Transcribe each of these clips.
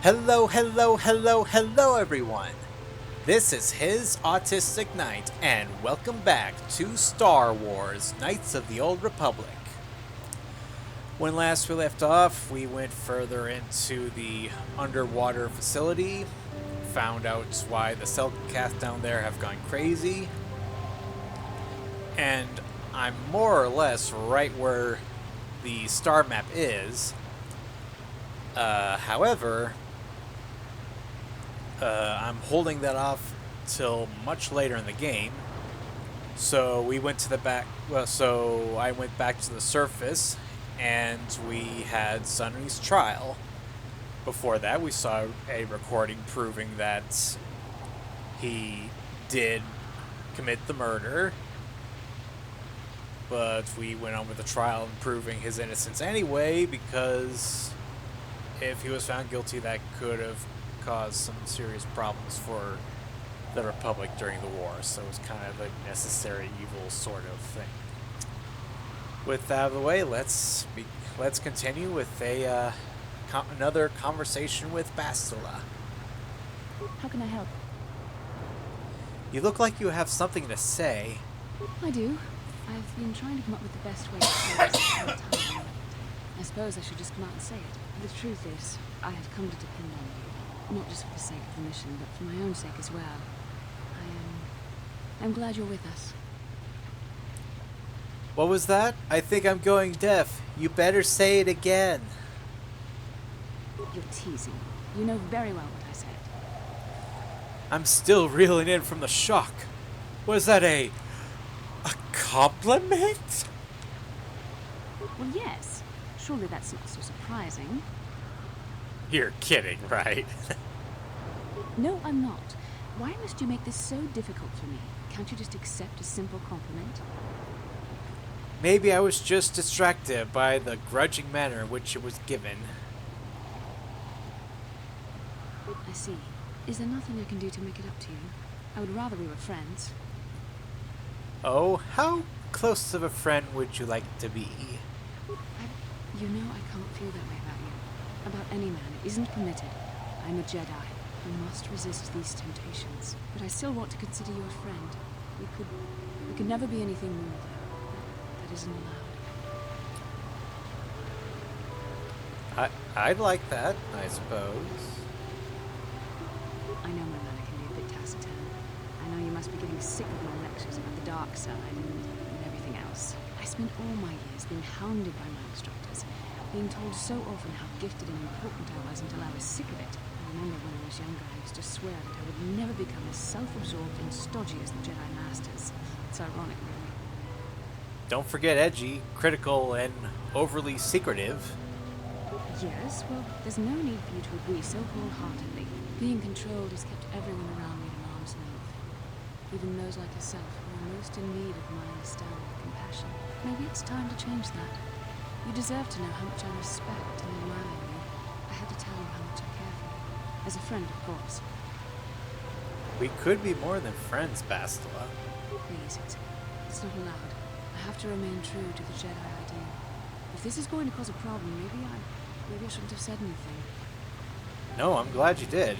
Hello, hello, hello, hello, everyone! This is His Autistic Knight, and welcome back to Star Wars Knights of the Old Republic. When last we left off, we went further into the underwater facility, found out why the cell cast down there have gone crazy, and I'm more or less right where the star map is. However, I'm holding that off till much later in the game. So we went to the back. Well, so I went back to the surface, and we had Sunry's trial. Before that, we saw a recording proving that he did commit the murder, but we went on with the trial and proving his innocence anyway, because if he was found guilty, that could have caused some serious problems for the Republic during the war, so it was kind of a necessary evil sort of thing. With that out of the way, let's continue with another conversation with Bastila. How can I help? You look like you have something to say. I do. I've been trying to come up with the best way to say this all the time. I suppose I should just come out and say it. The truth is, I have come to depend on you. Not just for the sake of the mission, but for my own sake as well. I'm glad you're with us. What was that? I think I'm going deaf. You better say it again. You're teasing. You know very well what I said. I'm still reeling in from the shock. Was that a compliment? Well, yes. Surely that's not so surprising. You're kidding, right? No, I'm not. Why must you make this so difficult for me? Can't you just accept a simple compliment? Maybe I was just distracted by the grudging manner in which it was given. I see. Is there nothing I can do to make it up to you? I would rather we were friends. Oh, how close of a friend would you like to be? You know I can't feel that way about you. About any man. It isn't permitted. I'm a Jedi. I must resist these temptations. But I still want to consider you a friend. We could never be anything more, though. That isn't allowed. I'd like that, I suppose. I know my manner can be a bit taciturn. I know you must be getting sick of my lectures about the dark side and everything else. I spent all my years being hounded by my instructors, being told so often how gifted and important I was until I was sick of it. I remember when I was younger, I used to swear that I would never become as self-absorbed and stodgy as the Jedi Masters. It's ironic, really. Don't forget edgy, critical, and overly secretive. Yes, well, there's no need for you to agree so wholeheartedly. Being controlled has kept everyone around me at an arm's length. Even those like yourself who are most in need of my understanding and compassion. Maybe it's time to change that. You deserve to know how much I respect and admire you. I had to tell you how much I care for you. As a friend, of course. We could be more than friends, Bastila. Please, it's not allowed. I have to remain true to the Jedi ideal. If this is going to cause a problem, maybe I shouldn't have said anything. No, I'm glad you did.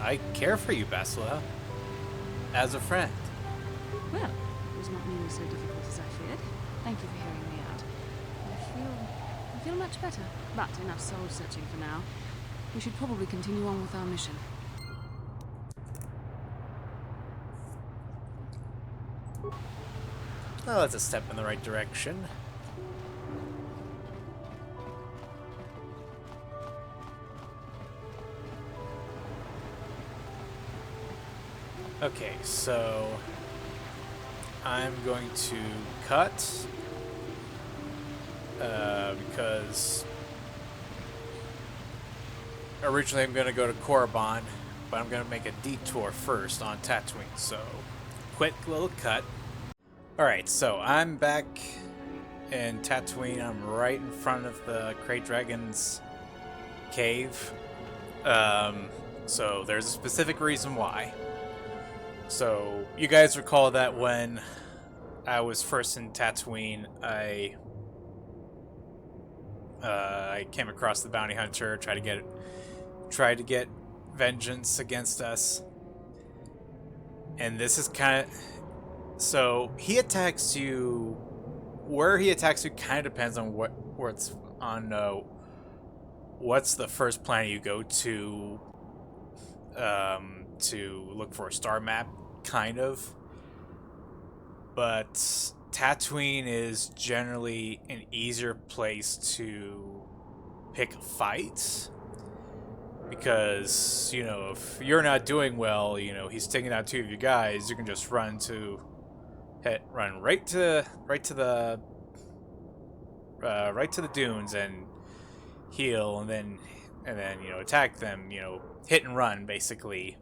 I care for you, Bastila. As a friend. Well, it was not nearly so difficult as I feared. Thank you for hearing me out. I feel much better. But enough soul searching for now. We should probably continue on with our mission. Well, that's a step in the right direction. Okay, so I'm going to cut because originally I'm going to go to Korriban, but I'm going to make a detour first on Tatooine, so quick little cut. Alright, so I'm back in Tatooine. I'm right in front of the Krayt Dragon's cave. So there's a specific reason why. So you guys recall that when I was first in Tatooine, I came across the bounty hunter, tried tried to get vengeance against us. And this is kind of... So, he attacks you... Where he attacks you kind of depends on what's the first planet you go to look for a star map, kind of. But Tatooine is generally an easier place to pick fights. Because, you know, if you're not doing well, you know, he's taking out two of you guys, you can just run right to the dunes and heal, and then you know, attack them, you know, hit and run basically.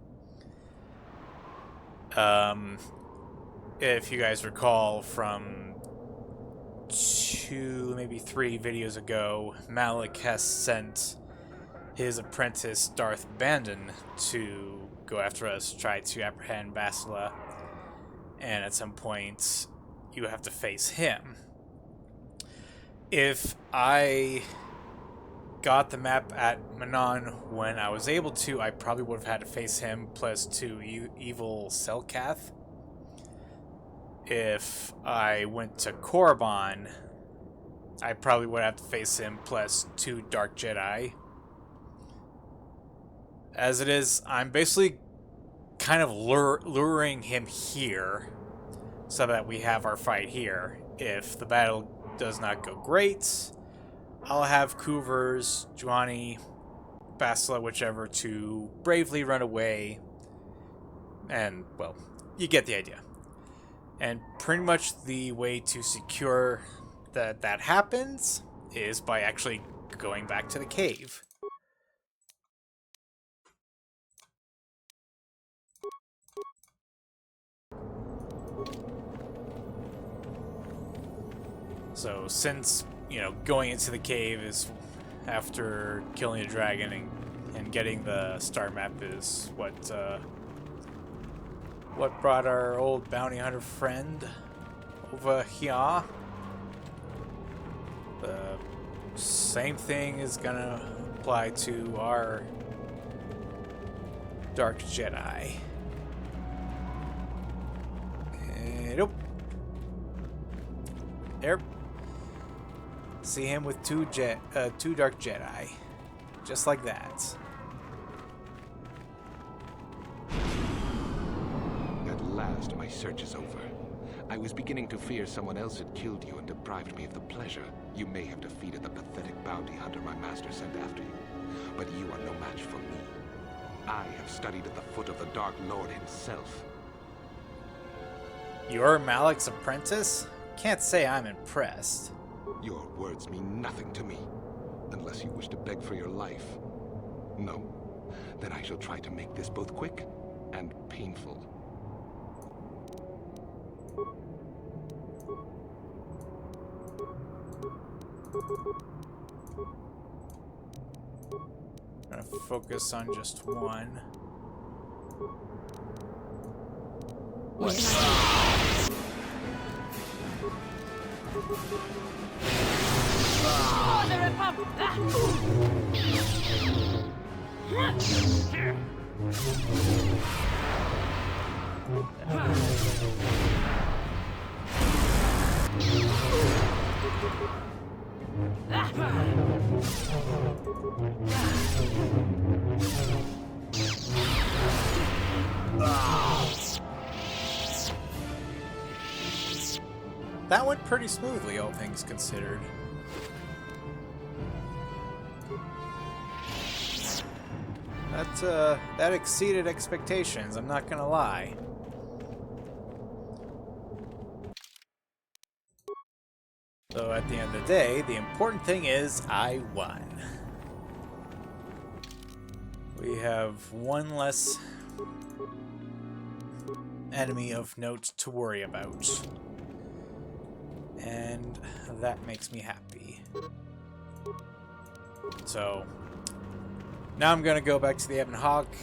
If you guys recall from 2, maybe 3 videos ago, Malak has sent his apprentice Darth Bandon to go after us, try to apprehend Basila, and at some point you have to face him. If I got the map at Manon when I was able to, I probably would have had to face him plus 2 evil Selkath. If I went to Korriban, I probably would have to face him plus 2 Dark Jedi. As it is, I'm basically kind of luring him here so that we have our fight here. If the battle does not go great, I'll have Kuvers, Juani, Basila, whichever, to bravely run away. And, well, you get the idea. And pretty much the way to secure that happens is by actually going back to the cave. So since, you know, going into the cave is after killing a dragon and getting the star map is what brought our old bounty hunter friend over here. The same thing is gonna apply to our Dark Jedi. Nope. There. See him with two Dark Jedi. Just like that. At last, my search is over. I was beginning to fear someone else had killed you and deprived me of the pleasure you may have defeated the pathetic bounty hunter my master sent after you. But you are no match for me. I have studied at the foot of the Dark Lord himself. You're Malak's apprentice? Can't say I'm impressed. Your words mean nothing to me, unless you wish to beg for your life. No, then I shall try to make this both quick and painful. I'm gonna focus on just one. What? Oh, the That went pretty smoothly, all things considered. That exceeded expectations, I'm not gonna lie. So at the end of the day, the important thing is I won. We have one less enemy of note to worry about. And that makes me happy. So now I'm gonna go back to the Ebon Hawk,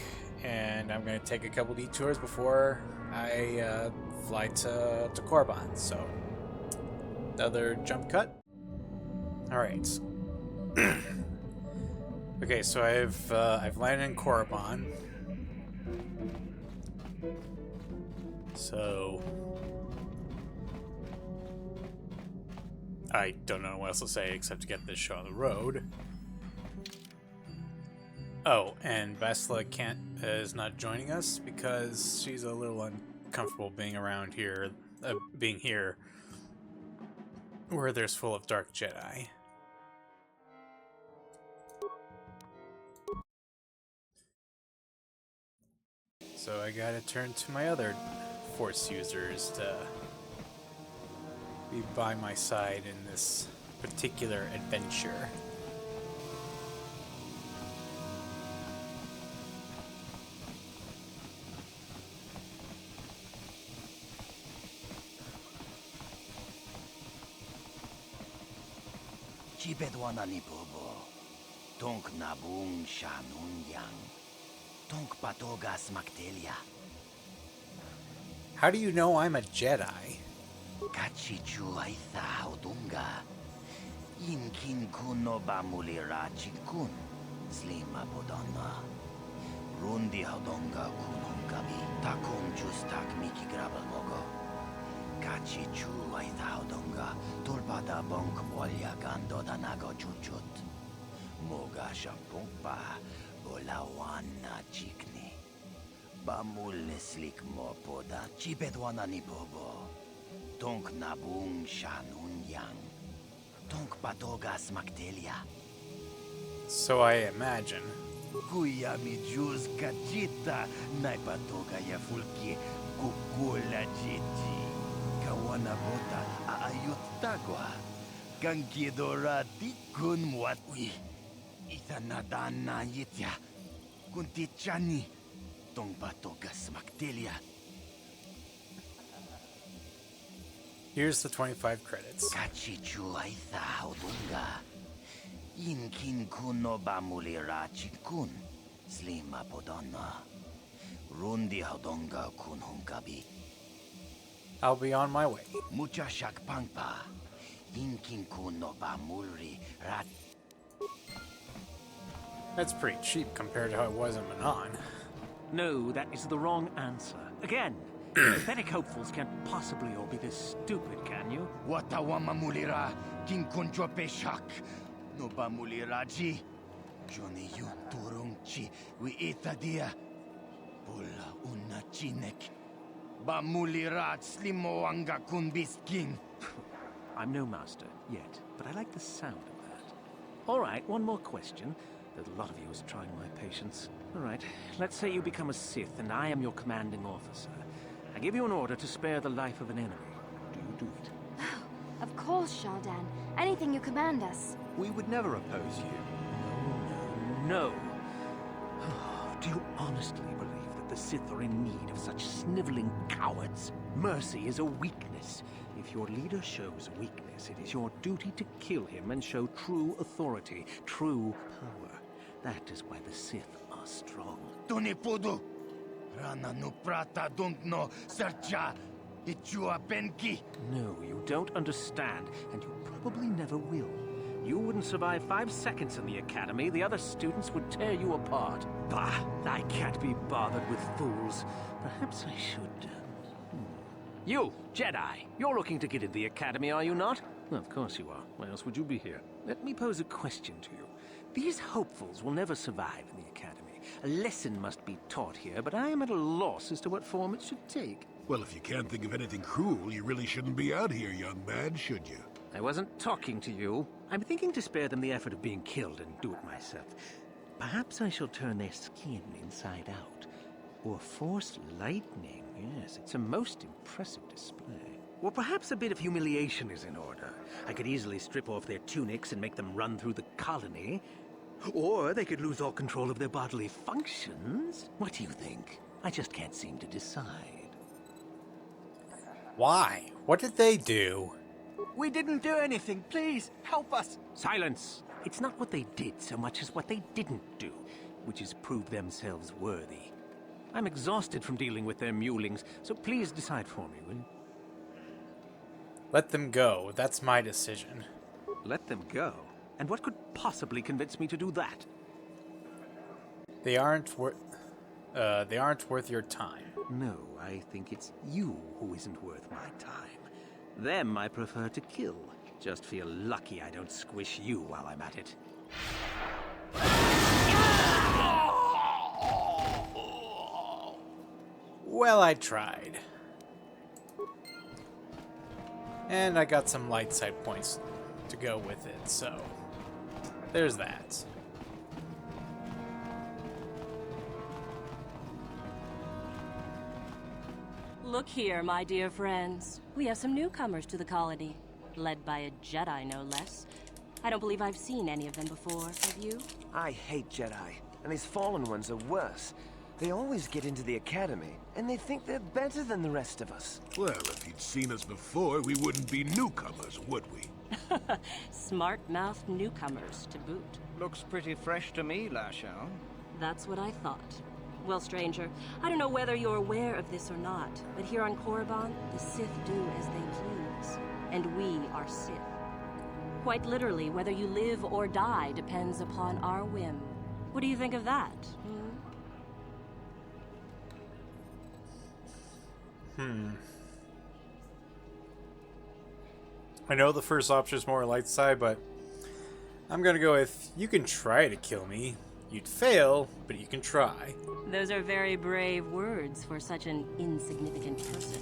and I'm gonna take a couple detours before I fly to Korriban. So another jump cut. All right. Okay, so I've landed in Korriban. So I don't know what else to say except to get this show on the road. Oh, and Vesla is not joining us because she's a little uncomfortable being around here, being here where there's full of dark Jedi. So I gotta turn to my other Force users to be by my side in this particular adventure. Chibedwanani bobo, tonk nabung shanun yang, tonk patogas maktelia. How do you know I'm a Jedi? Kachichu aitha haudunga, inkin kuno bamulira chikun, slima bodonna. Rundi haudunga kunum gabi, takum justak miki grabal mogo. Kachichu aitha haudunga, tulpada bonk bolya gando danago chuchut. Moga shampumpa, bolawana chikni. Bamul slik mo poda, chibedwanani bobo. Tonk nabung shanun yang. Tonk patogas maktelia. So I imagine. Kuya mi juz kachita, naipatoga ya fulki, kukula jiti. Kawana bota aayot tagwa. Kankidorati kun mwatwi. Ithanadana yitya. Kuntichani. Tong patogas maktelia. Here's the 25 credits. Kachichu aitha haudunga. Inkin kuno bamulira chikun. Slima podonna. Rundi haudunga kun hunkabi. I'll be on my way. Mucha shakpangpa. Inkin kuno bamulri rat. That's pretty cheap compared to how it was in Manon. No, that is the wrong answer. Again, pathetic hopefuls can't possibly all be this stupid, can you? Watawama mulira. Kinkunjo peshak. No bamuliraji. Johnny yun turungchi. We itadia. Pula una chinek. Bamulirat slimo anga kunbisking. I'm no master, yet, but I like the sound of that. All right, one more question. There's a lot of you is trying my patience. All right, let's say you become a Sith, and I am your commanding officer. I give you an order to spare the life of an enemy. Do you do it? Of course, Shardan. Anything you command us. We would never oppose you. No. Do you honestly believe that the Sith are in need of such sniveling cowards? Mercy is a weakness. If your leader shows weakness, it is your duty to kill him and show true authority, true power. That is why the Sith are strong. Tunipudu. Rana no prata dunkno sercha. Ichua penki. No, you don't understand, and you probably never will. You wouldn't survive 5 seconds in the academy. The other students would tear you apart. Bah, I can't be bothered with fools. Perhaps I should... You, Jedi, you're looking to get into the academy, are you not? Well, of course you are. Why else would you be here? Let me pose a question to you. These hopefuls will never survive in the academy. A lesson must be taught here, but I am at a loss as to what form it should take. Well, if you can't think of anything cruel, you really shouldn't be out here, young man, should you? I wasn't talking to you. I'm thinking to spare them the effort of being killed and do it myself. Perhaps I shall turn their skin inside out. Or force lightning. Yes, it's a most impressive display. Or perhaps a bit of humiliation is in order. I could easily strip off their tunics and make them run through the colony. Or they could lose all control of their bodily functions. What do you think? I just can't seem to decide. Why? What did they do? We didn't do anything. Please, help us. Silence. It's not what they did so much as what they didn't do, which is prove themselves worthy. I'm exhausted from dealing with their mulings, so please decide for me, will you? Let them go. That's my decision. Let them go? And what could possibly convince me to do that? They aren't worth your time. No, I think it's you who isn't worth my time. Them I prefer to kill. Just feel lucky I don't squish you while I'm at it. Well, I tried. And I got some light side points to go with it, so there's that. Look here, my dear friends. We have some newcomers to the colony, led by a Jedi, no less. I don't believe I've seen any of them before, have you? I hate Jedi, and these fallen ones are worse. They always get into the academy, and they think they're better than the rest of us. Well, if you'd seen us before, we wouldn't be newcomers, would we? Smart-mouthed newcomers, to boot. Looks pretty fresh to me, Lasho. That's what I thought. Well, stranger, I don't know whether you're aware of this or not, but here on Korriban, the Sith do as they please. And we are Sith. Quite literally, whether you live or die depends upon our whim. What do you think of that? I know the first option is more light side, but I'm gonna go with you can try to kill me. You'd fail, but you can try. Those are very brave words for such an insignificant person.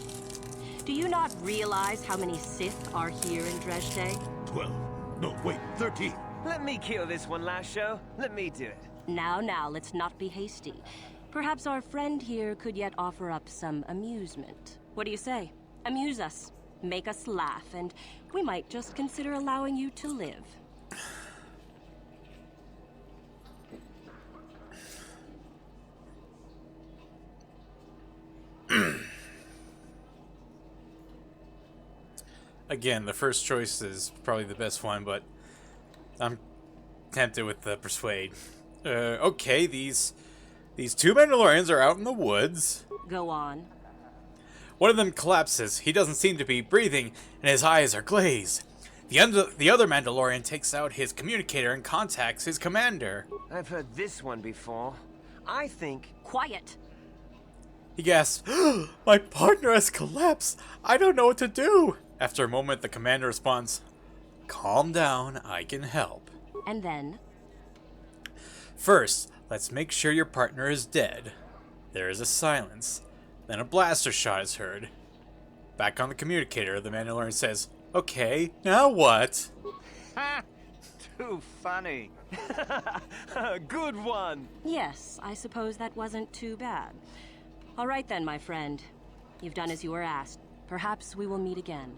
Do you not realize how many Sith are here in Dresde? 12. No, wait, 13. Let me kill this one, Lasho. Let me do it. Now, let's not be hasty. Perhaps our friend here could yet offer up some amusement. What do you say? Amuse us, make us laugh, and we might just consider allowing you to live. Again, the first choice is probably the best one, but I'm tempted with the persuade. Okay, these two Mandalorians are out in the woods. Go on. One of them collapses. He doesn't seem to be breathing, and his eyes are glazed. The other Mandalorian takes out his communicator and contacts his commander. I've heard this one before. I think... Quiet! He gasps, "My partner has collapsed. I don't know what to do." After a moment, the commander responds, "Calm down, I can help." And then? "First, let's make sure your partner is dead." There is a silence. Then a blaster shot is heard. Back on the communicator, the Mandalorian says, "Okay, now what?" Ha! Too funny. Good one! Yes, I suppose that wasn't too bad. All right then, my friend. You've done as you were asked. Perhaps we will meet again.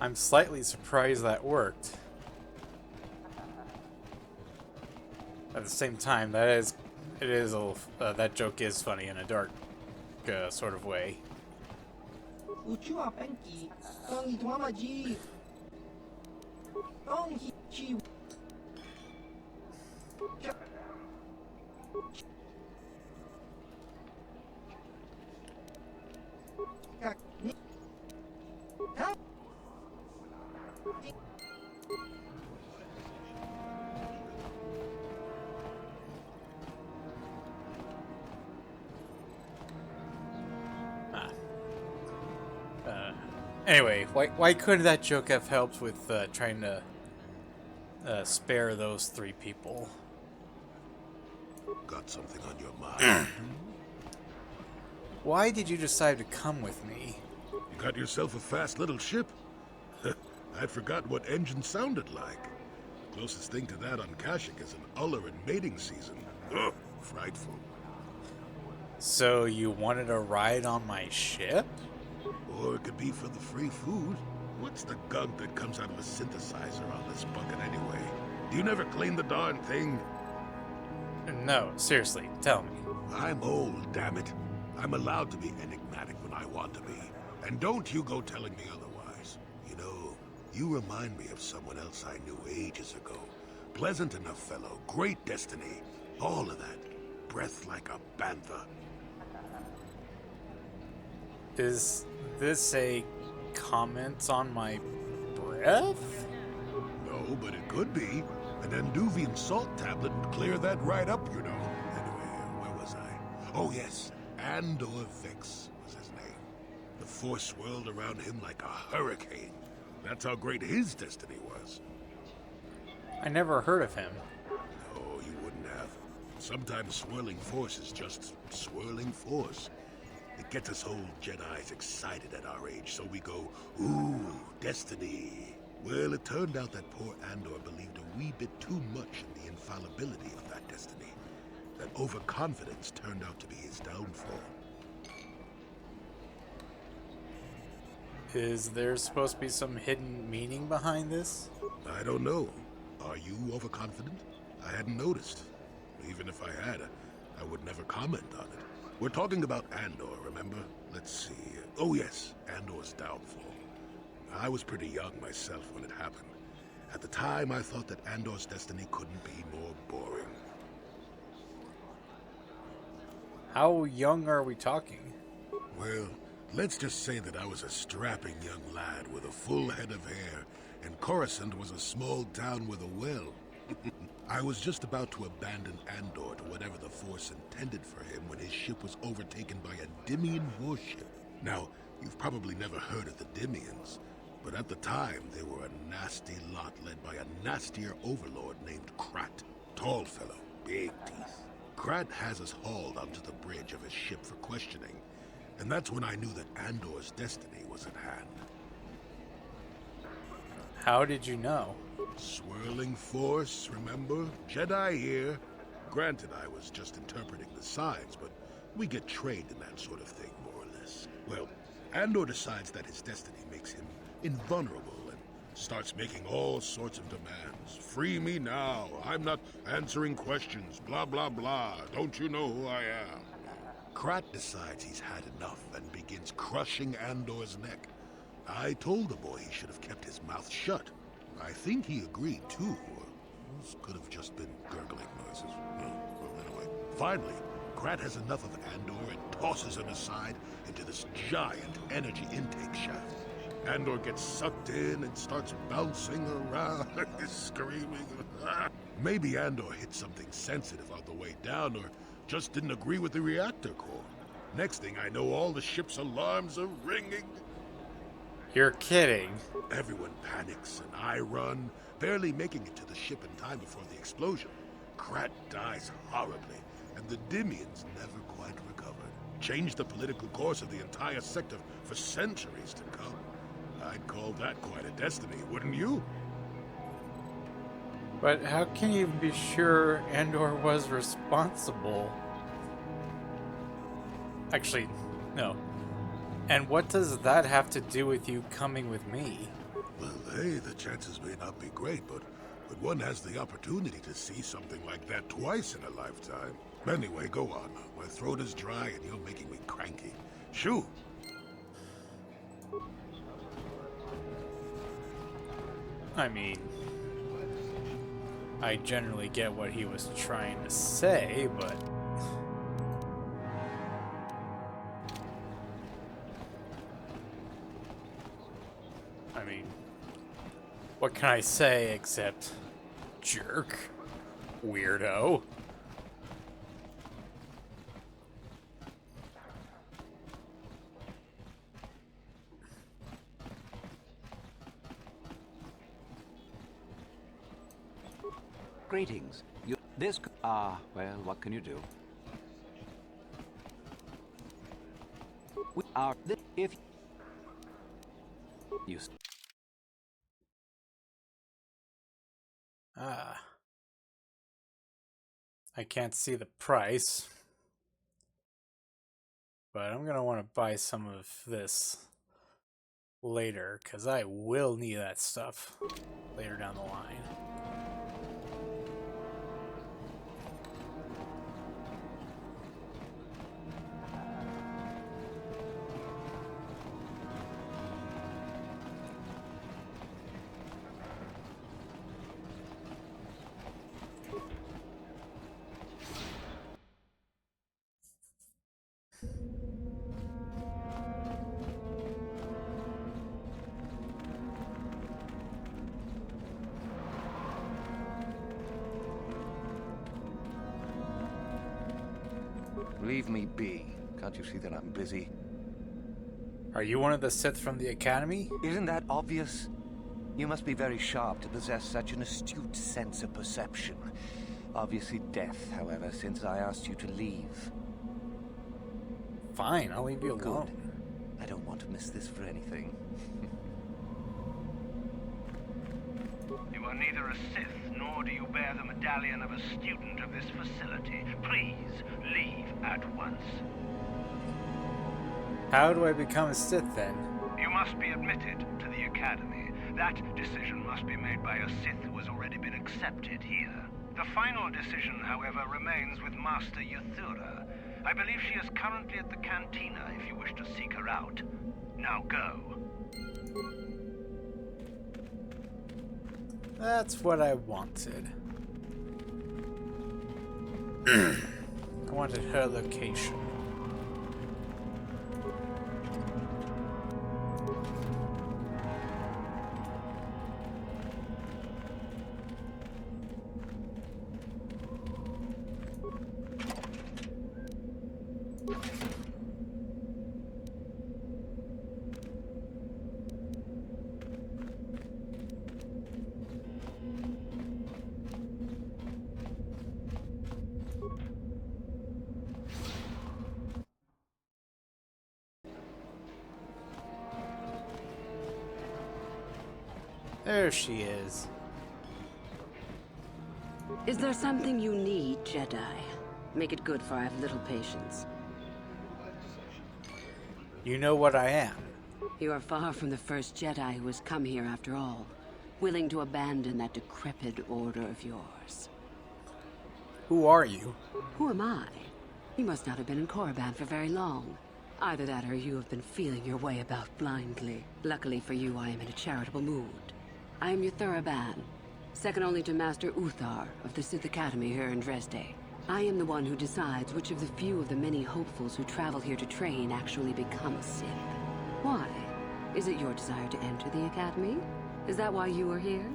I'm slightly surprised that worked. At the same time, that joke is funny in a dark sort of way. Anyway, why couldn't that joke have helped with trying to spare those three people? Got something on your mind? Why did you decide to come with me? You got yourself a fast little ship? I'd forgotten what engine sounded like. The closest thing to that on Kashyyyk is an Uller in mating season. Ugh, frightful. So you wanted a ride on my ship? Or it could be for the free food. What's the gunk that comes out of a synthesizer on this bucket anyway? Do you never clean the darn thing? No, seriously, tell me. I'm old, damn it. I'm allowed to be enigmatic when I want to be. And don't you go telling me otherwise. You know, you remind me of someone else I knew ages ago. Pleasant enough fellow, great destiny, all of that. Breath like a bantha. Is this a comment on my breath? No, but it could be. An Anduvian salt tablet would clear that right up, you know. Anyway, where was I? Oh, yes. Andor Vex was his name. The Force swirled around him like a hurricane. That's how great his destiny was. I never heard of him. No, you wouldn't have. Sometimes swirling force is just swirling force. It gets us old Jedis excited at our age, so we go, ooh, destiny. Well, it turned out that poor Andor believed a wee bit too much in the infallibility of that destiny. That overconfidence turned out to be his downfall. Is there supposed to be some hidden meaning behind this? I don't know. Are you overconfident? I hadn't noticed. Even if I had, I would never comment on it. We're talking about Andor, remember? Let's see. Oh yes, Andor's downfall. I was pretty young myself when it happened. At the time, I thought that Andor's destiny couldn't be more boring. How young are we talking? Well, let's just say that I was a strapping young lad with a full head of hair, and Coruscant was a small town with a well. I was just about to abandon Andor to whatever the Force intended for him when his ship was overtaken by a Dimian warship. Now, you've probably never heard of the Dimians, but at the time they were a nasty lot led by a nastier overlord named Krat. Tall fellow, big teeth. Krat has us hauled onto the bridge of his ship for questioning, and that's when I knew that Andor's destiny was at hand. How did you know? Swirling force, remember? Jedi here. Granted, I was just interpreting the signs, but we get trained in that sort of thing, more or less. Well, Andor decides that his destiny makes him invulnerable and starts making all sorts of demands. Free me now. I'm not answering questions. Blah, blah, blah. Don't you know who I am? Krat decides he's had enough and begins crushing Andor's neck. I told the boy he should have kept his mouth shut. I think he agreed, too. Those could have just been gurgling noises. Well, anyway. Finally, Krat has enough of Andor and tosses him aside into this giant energy intake shaft. Andor gets sucked in and starts bouncing around, screaming. Maybe Andor hit something sensitive on the way down, or just didn't agree with the reactor core. Next thing I know, all the ship's alarms are ringing. You're kidding. Everyone panics, and I run, barely making it to the ship in time before the explosion. Krat dies horribly, and the Dimians never quite recovered. Changed the political course of the entire sector for centuries to come. I'd call that quite a destiny, wouldn't you? But how can you be sure Andor was responsible? Actually, no. And what does that have to do with you coming with me? Well, hey, the chances may not be great, but one has the opportunity to see something like that twice in a lifetime. Anyway, go on. My throat is dry and you're making me cranky. Shoo! I mean, I generally get what he was trying to say, but... I mean, what can I say except jerk, weirdo? Greetings. Well, what can you do? We are if you I can't see the price, but I'm gonna want to buy some of this later, because I will need that stuff later down the line. Leave me be. Can't you see that I'm busy? Are you one of the Sith from the Academy? Isn't that obvious? You must be very sharp to possess such an astute sense of perception. Obviously death, however, since I asked you to leave. Fine, I'll leave you alone. Good. I don't want to miss this for anything. You are neither a Sith, nor do you bear the medallion of a student of this facility. Please, leave at once. How do I become a Sith, then? You must be admitted to the Academy. That decision must be made by a Sith who has already been accepted here. The final decision, however, remains with Master Yuthura. I believe she is currently at the cantina if you wish to seek her out. Now go. That's what I wanted. I wanted her location. There she is. Is there something you need, Jedi? Make it good, for I have little patience. You know what I am. You are far from the first Jedi who has come here after all, willing to abandon that decrepit order of yours. Who are you? Who am I? You must not have been in Korriban for very long. Either that or you have been feeling your way about blindly. Luckily for you, I am in a charitable mood. I am Korriban, second only to Master Uthar of the Sith Academy here in Dresde. I am the one who decides which of the few of the many hopefuls who travel here to train actually become a Sith. Why? Is it your desire to enter the Academy? Is that why you are here?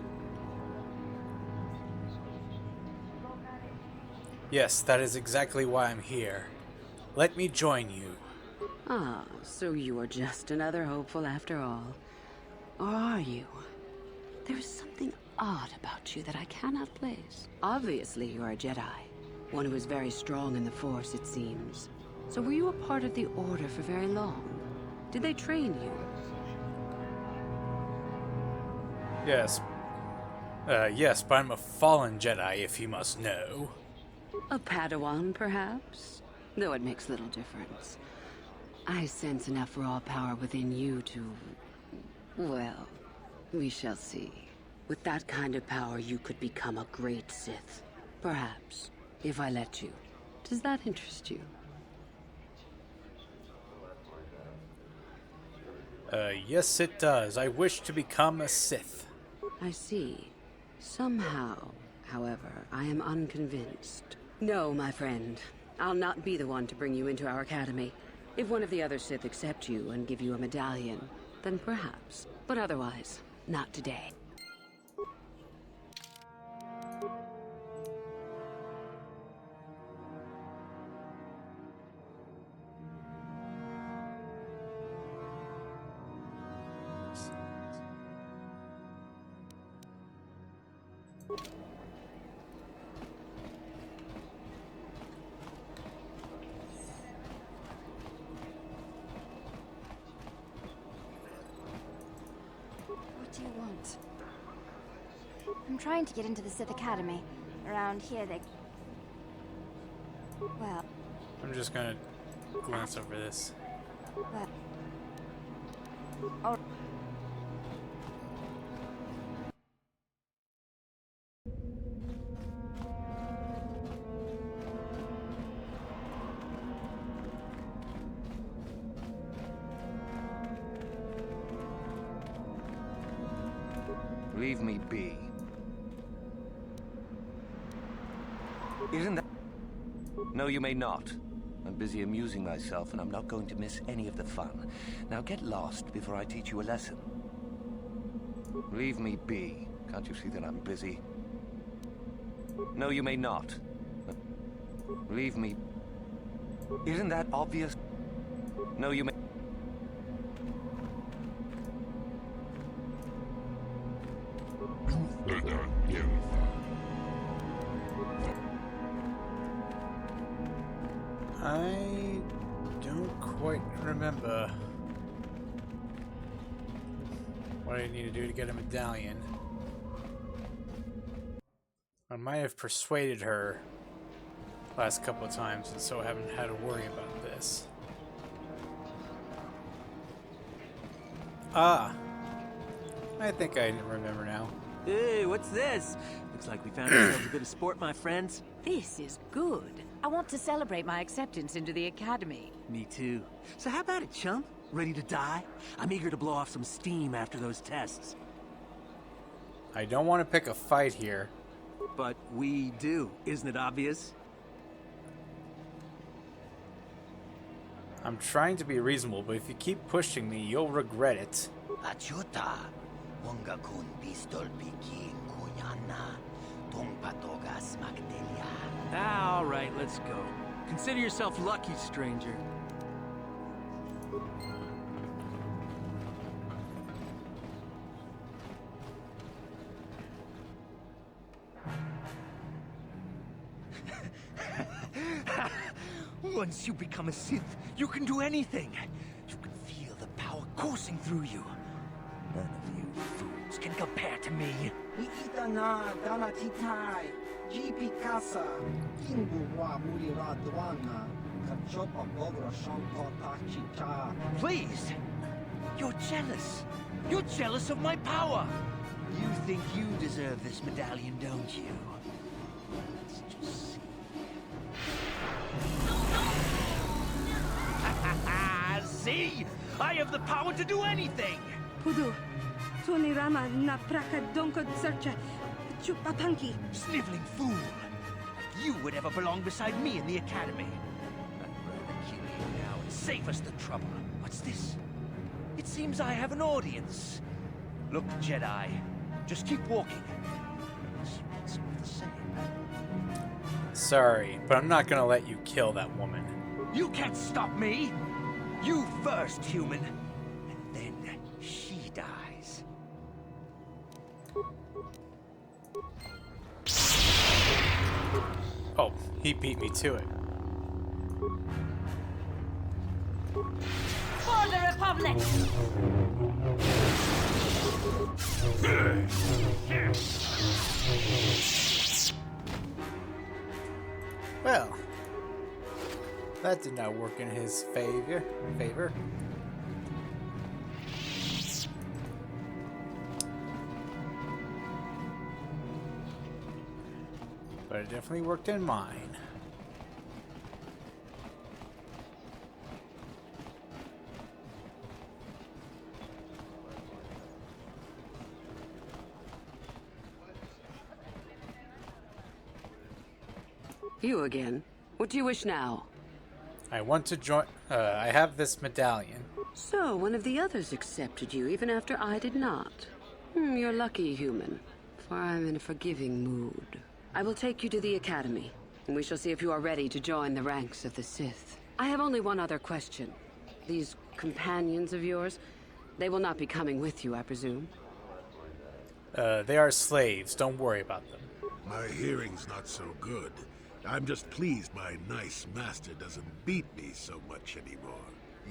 Yes, that is exactly why I'm here. Let me join you. Ah, so you are just another hopeful after all. Or are you? There is something odd about you that I cannot place. Obviously, you are a Jedi. One who is very strong in the Force, it seems. So were you a part of the Order for very long? Did they train you? Yes. Yes, but I'm a fallen Jedi, if you must know. A Padawan, perhaps? Though it makes little difference. I sense enough raw power within you to... well, we shall see. With that kind of power, you could become a great Sith. Perhaps, if I let you. Does that interest you? Yes it does. I wish to become a Sith. I see. Somehow, however, I am unconvinced. No, my friend. I'll not be the one to bring you into our academy. If one of the other Sith accept you and give you a medallion, then perhaps. But otherwise, not today. What do you want? I'm trying to get into the Sith Academy. Around here they... well... I'm just gonna glance over this. Well... oh... Leave me be. Isn't that... No, you may not. I'm busy amusing myself, and I'm not going to miss any of the fun. Now get lost before I teach you a lesson. Leave me be. Can't you see that I'm busy? No, you may not. Leave me... Isn't that obvious? No, you may... I don't quite remember what I need to do to get a medallion. I might have persuaded her last couple of times, and so I haven't had to worry about this. Ah, I think I remember now. Hey, what's this? Looks like we found ourselves a bit of sport, my friends. This is good. I want to celebrate my acceptance into the academy. Me too. So how about it, chump? Ready to die? I'm eager to blow off some steam after those tests. I don't want to pick a fight here. But we do, isn't it obvious? I'm trying to be reasonable, but if you keep pushing me, you'll regret it. Achuta, wonga kun pistol pikin kuyana, tong patogas magdelia. All right, let's go. Consider yourself lucky, stranger. Once you become a Sith, you can do anything. You can feel the power coursing through you. None of you fools can compare to me. Please! You're jealous. You're jealous of my power. You think you deserve this medallion, don't you? Let's just see. See? I have the power to do anything! Pudu, Tony Rama na praka donko searcha chupapanki. Sniveling fool! You would ever belong beside me in the academy. I'd rather kill you now and save us the trouble. What's this? It seems I have an audience. Look, Jedi, just keep walking. It's the same. Sorry, but I'm not gonna let you kill that woman. You can't stop me! You first, human, and then she dies. Oh, he beat me to it. For the Republic! Well, that did not work in his favor. But it definitely worked in mine. You again. What do you wish now? I want to join. I have this medallion. So, one of the others accepted you, even after I did not. You're lucky, human, for I'm in a forgiving mood. I will take you to the academy, and we shall see if you are ready to join the ranks of the Sith. I have only one other question. These companions of yours, they will not be coming with you, I presume? They are slaves. Don't worry about them. My hearing's not so good. I'm just pleased my nice master doesn't beat me so much anymore.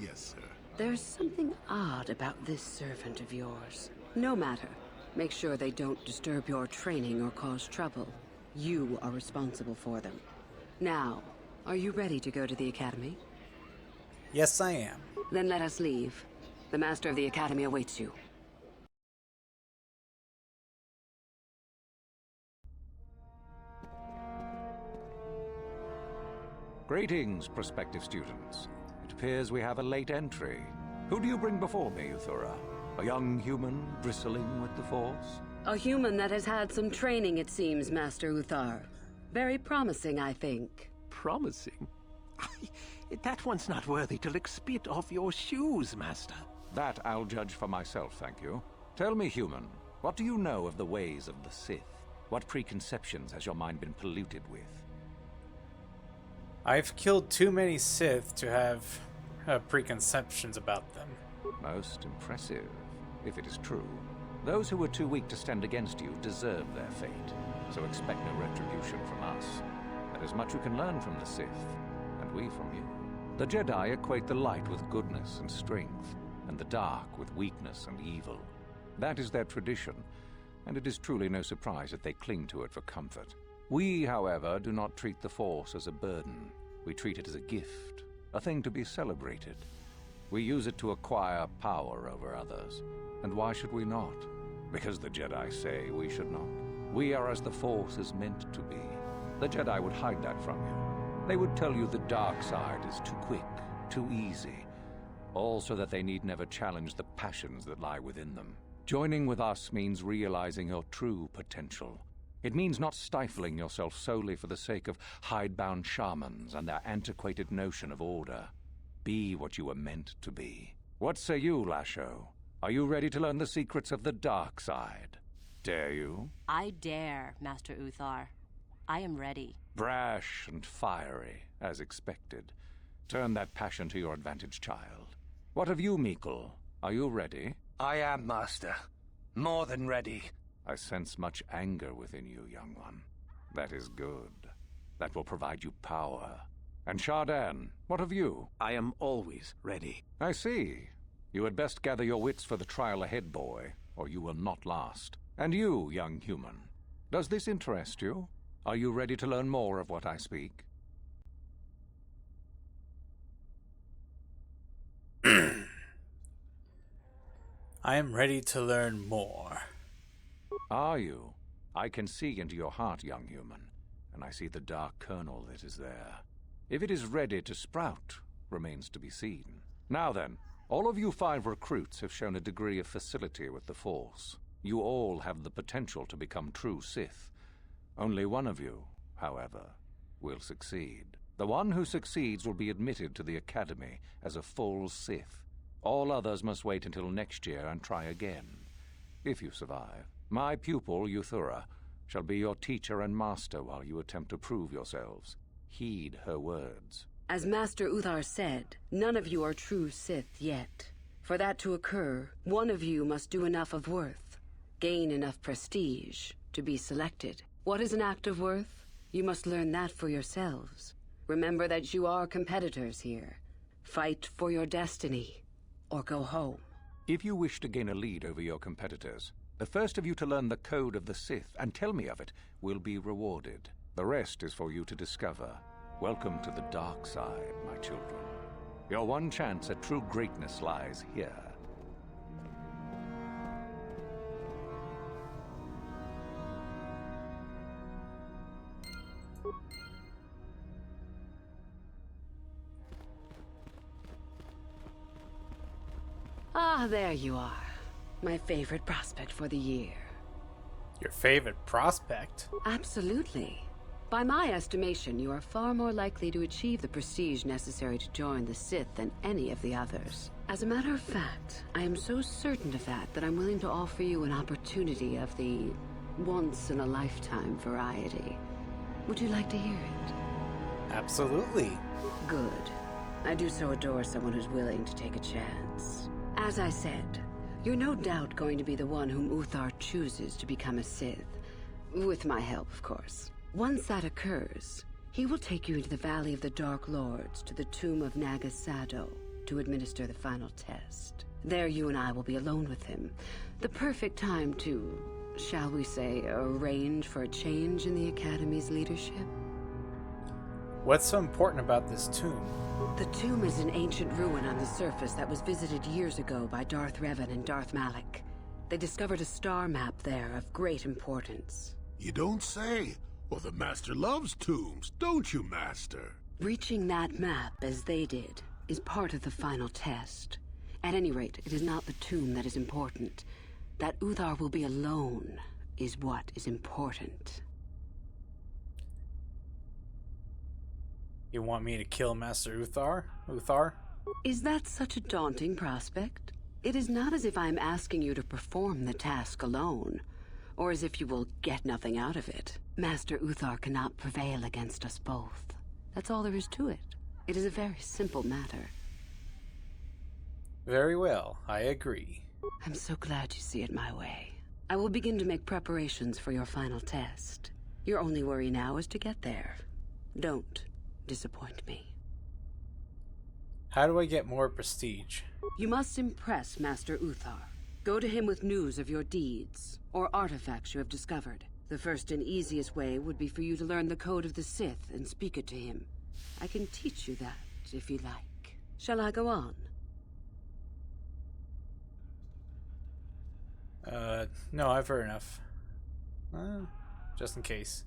Yes, sir. There's something odd about this servant of yours. No matter. Make sure they don't disturb your training or cause trouble. You are responsible for them. Now, are you ready to go to the academy? Yes, I am. Then let us leave. The master of the academy awaits you. Greetings, prospective students. It appears we have a late entry. Who do you bring before me, Uthura? A young human bristling with the Force? A human that has had some training, it seems, Master Uthar. Very promising, I think. Promising? That one's not worthy to lick spit off your shoes, Master. That I'll judge for myself, thank you. Tell me, human, what do you know of the ways of the Sith? What preconceptions has your mind been polluted with? I've killed too many Sith to have preconceptions about them. Most impressive, if it is true. Those who were too weak to stand against you deserve their fate, so expect no retribution from us. There is much you can learn from the Sith, and we from you. The Jedi equate the light with goodness and strength, and the dark with weakness and evil. That is their tradition, and it is truly no surprise that they cling to it for comfort. We, however, do not treat the Force as a burden. We treat it as a gift, a thing to be celebrated. We use it to acquire power over others. And why should we not? Because the Jedi say we should not. We are as the Force is meant to be. The Jedi would hide that from you. They would tell you the dark side is too quick, too easy, all so that they need never challenge the passions that lie within them. Joining with us means realizing your true potential. It means not stifling yourself solely for the sake of hidebound shamans and their antiquated notion of order. Be what you were meant to be. What say you, Lasho? Are you ready to learn the secrets of the dark side? Dare you? I dare, Master Uthar. I am ready. Brash and fiery, as expected. Turn that passion to your advantage, child. What of you, Meekle? Are you ready? I am, Master. More than ready. I sense much anger within you, young one. That is good. That will provide you power. And Shardan, what of you? I am always ready. I see. You had best gather your wits for the trial ahead, boy, or you will not last. And you, young human, does this interest you? Are you ready to learn more of what I speak? I am ready to learn more. Are you? I can see into your heart, young human, and I see the dark kernel that is there. If it is ready to sprout, remains to be seen. Now then, all of you 5 recruits have shown a degree of facility with the Force. You all have the potential to become true Sith. Only one of you, however, will succeed. The one who succeeds will be admitted to the Academy as a full Sith. All others must wait until next year and try again, if you survive. My pupil, Euthura, shall be your teacher and master while you attempt to prove yourselves. Heed her words. As Master Uthar said, none of you are true Sith yet. For that to occur, one of you must do enough of worth, gain enough prestige, to be selected. What is an act of worth? You must learn that for yourselves. Remember that you are competitors here. Fight for your destiny, or go home. If you wish to gain a lead over your competitors, the first of you to learn the code of the Sith and tell me of it will be rewarded. The rest is for you to discover. Welcome to the dark side, my children. Your one chance at true greatness lies here. Ah, there you are. My favorite prospect for the year. Your favorite prospect? Absolutely. By my estimation, you are far more likely to achieve the prestige necessary to join the Sith than any of the others. As a matter of fact, I am so certain of that I'm willing to offer you an opportunity of the once-in-a-lifetime variety. Would you like to hear it? Absolutely. Good. I do so adore someone who's willing to take a chance. As I said, you're no doubt going to be the one whom Uthar chooses to become a Sith. With my help, of course. Once that occurs, he will take you into the Valley of the Dark Lords to the tomb of Nagasado to administer the final test. There you and I will be alone with him. The perfect time to, shall we say, arrange for a change in the Academy's leadership. What's so important about this tomb? The tomb is an ancient ruin on the surface that was visited years ago by Darth Revan and Darth Malak. They discovered a star map there of great importance. You don't say. Well, the Master loves tombs, don't you, Master? Reaching that map, as they did, is part of the final test. At any rate, it is not the tomb that is important. That Uthar will be alone is what is important. You want me to kill Master Uthar? Is that such a daunting prospect? It is not as if I am asking you to perform the task alone, or as if you will get nothing out of it. Master Uthar cannot prevail against us both. That's all there is to it. It is a very simple matter. Very well, I agree. I'm so glad you see it my way. I will begin to make preparations for your final test. Your only worry now is to get there. Don't disappoint me. How do I get more prestige? You must impress Master Uthar. Go to him with news of your deeds, or artifacts you have discovered. The first and easiest way would be for you to learn the code of the Sith and speak it to him. I can teach you that, if you like. Shall I go on? No, I've heard enough. Just in case.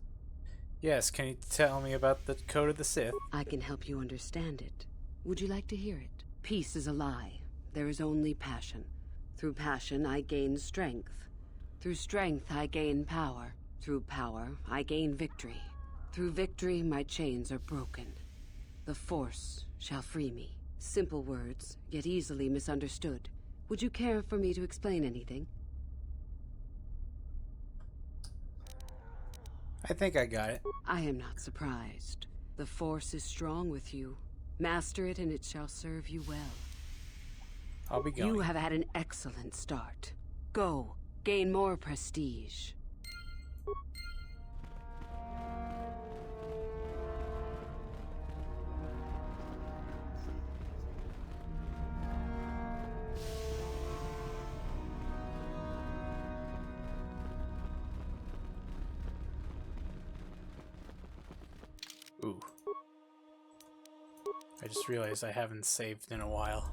Yes, can you tell me about the code of the Sith? I can help you understand it. Would you like to hear it? Peace is a lie. There is only passion. Through passion, I gain strength. Through strength, I gain power. Through power, I gain victory. Through victory, my chains are broken. The Force shall free me. Simple words, yet easily misunderstood. Would you care for me to explain anything? I think I got it. I am not surprised. The Force is strong with you. Master it and it shall serve you well. I'll be going. You have had an excellent start. Go, gain more prestige. Ooh. I just realized I haven't saved in a while.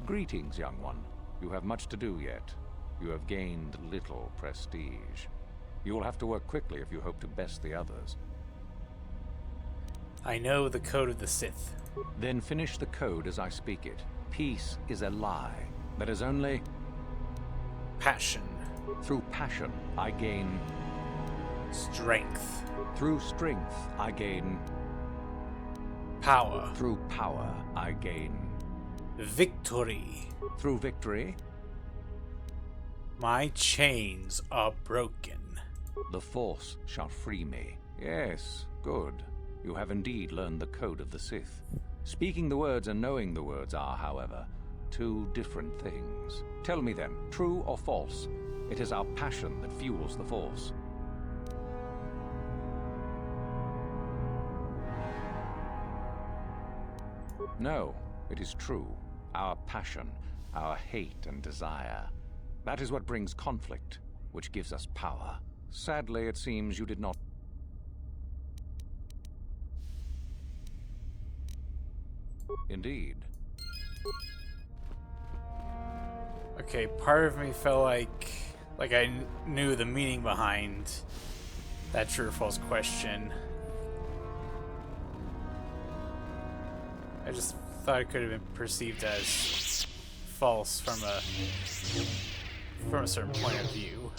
Greetings, young one. You have much to do yet. You have gained little prestige. You will have to work quickly if you hope to best the others. I know the code of the Sith. Then finish the code as I speak it. Peace is a lie. That is only... passion. Through passion, I gain... strength. Through strength, I gain... power. Through power, I gain... victory. Through victory, my chains are broken. the Force shall free me. Yes, good. You have indeed learned the code of the Sith. Speaking the words and knowing the words are, however, two different things. Tell me then, true or false? It is our passion that fuels the Force. No, it is true. Our passion, our hate and desire. That is what brings conflict, which gives us power. Sadly, it seems you did not... Indeed. Okay, part of me felt like I knew the meaning behind that true or false question. I just thought it could have been perceived as false from a certain point of view.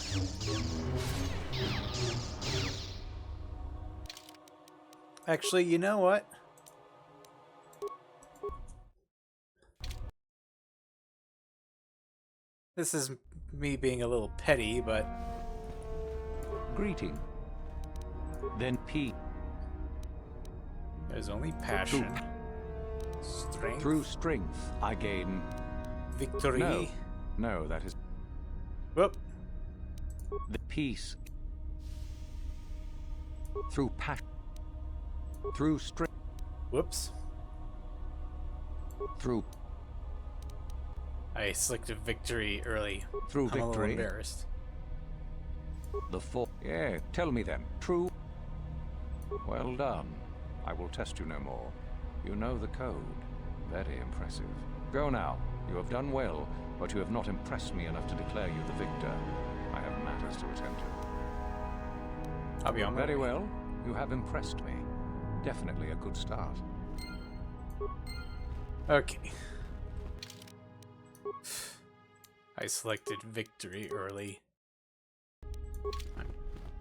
Actually, you know what? This is me being a little petty, but... Greeting. Then P. There's only passion. Strength. Through strength, I gain... victory. No. No, that is... Whoop. The peace. Through passion. Through strength. Whoops. Through... I selected victory early. Through I'm victory. a little embarrassed. The Force. Yeah, tell me then. True. Well done. I will test you no more. You know the code. Very impressive. Go now. You have done well, but you have not impressed me enough to declare you the victor. I have matters to attend to. I'll be on my Very way. well. You have impressed me. Definitely a good start. Okay. I selected victory early. I'm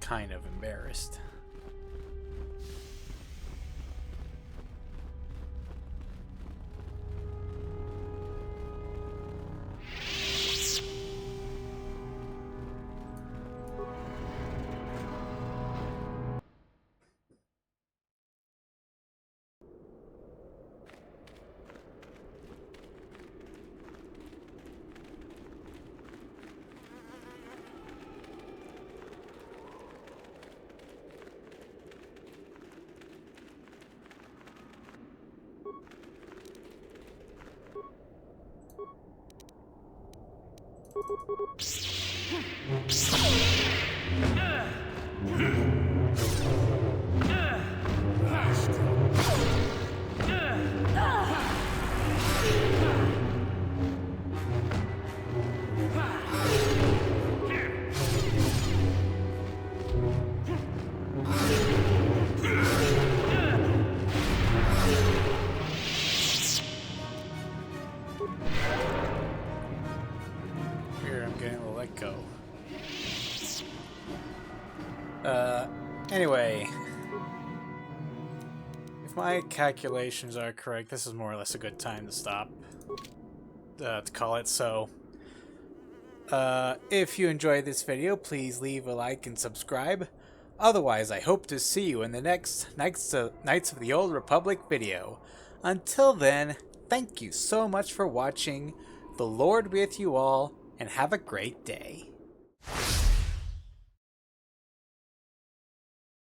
kind of embarrassed. Here, I'm getting to let go. Anyway, if my calculations are correct, this is more or less a good time to stop, to call it so. If you enjoyed this video, please leave a like and subscribe. Otherwise, I hope to see you in the next Knights of the Old Republic video. Until then, thank you so much for watching. The Lord be with you all, and have a great day.